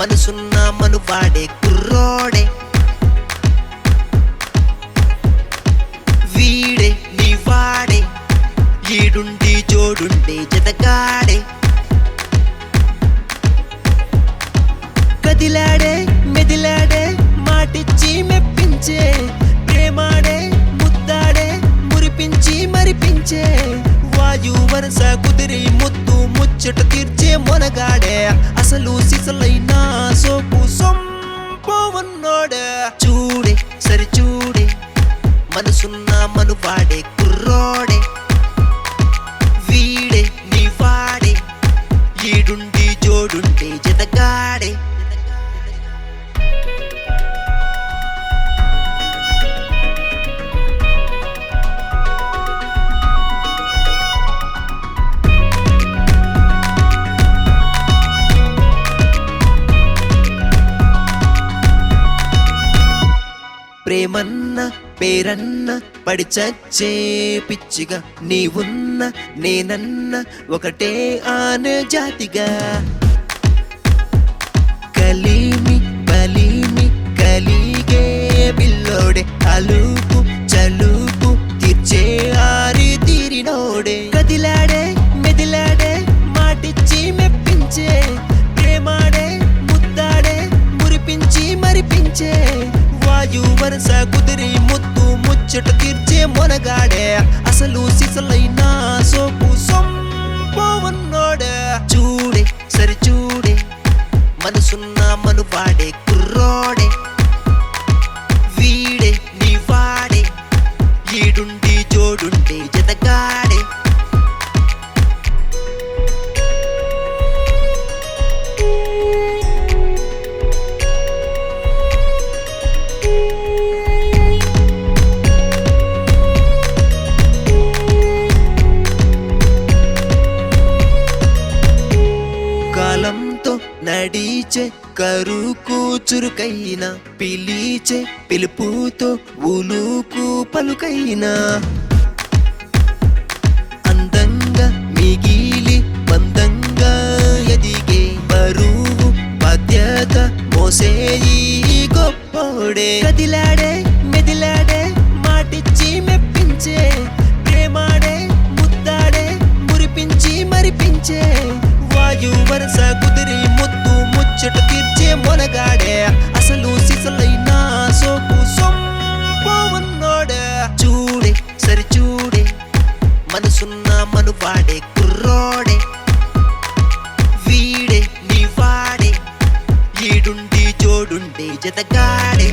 మనసున్న మనువాడే కుర్రోడే వీడే నీ వాడే ఈడుండి జోడుండే జతగాడే కదిలాడే మెదిలాడే మాటిచ్చి మెప్పించే ప్రేమాడే ముద్దాడే మురిపించి మరిపించే వాయు వరస కుదిరి ముద్దు ముచ్చట తీర్చే మొనగాడే అసలు సిసలైన సోపు సొంపోవన్నోడే చూడే సరి చూడే మనసున్న మనువాడే కుర్రోడే వీడే నీ వాడే ఈడుండి జోడుండే జతగాడే ప్రేమన్న పేరన్న పడి చచ్చే పిచ్చిగా నీవున్న నేనన్న ఒకటే ఆన జాతిగా కలిమి కలిమి కలిగే పిల్లోడే అలుపు చలుపు తీర్చే ఆరి తీరినోడే కదిలాడే మెదిలాడే మాటిచ్చి మెప్పించే ప్రేమాడే ముద్దాడే మురిపించి మరిపించే వాయు వరస కుదిరి ముద్దు ముచ్చట తీర్చే మొనగాడే అసలు సిసలైన సోపు సొంపోవన్నోడే చూడే సరి చూడే మనసున్న మనువాడే కుర్రోడే వీడే నీ వాడే ఈడుండి జోడుండే జతగాడే కాలంతో నడిచే కరుకు చురుకైన పిలిచే పిలుపుతో ఉలుకు పలుకైన అందంగా మిగిలి బందంగా ఎదిగే బరువు బాధ్యత మోసేయి గొప్పోడే కదిలాడే మెదిలాడే మాటిచ్చి మెప్పించే ప్రేమాడే ముద్దాడే మురిపించి మరిపించే వాయు వరస కుదిరి ముద్దు ముచ్చట తీర్చే మొనగాడే అసలు సిసలైన సోపు సొంపోవన్నోడే చూడే సరి చూడే మనసున్న మనువాడే కుర్రోడే వీడే నీ వాడే ఈడుండి జోడుండే జతగాడే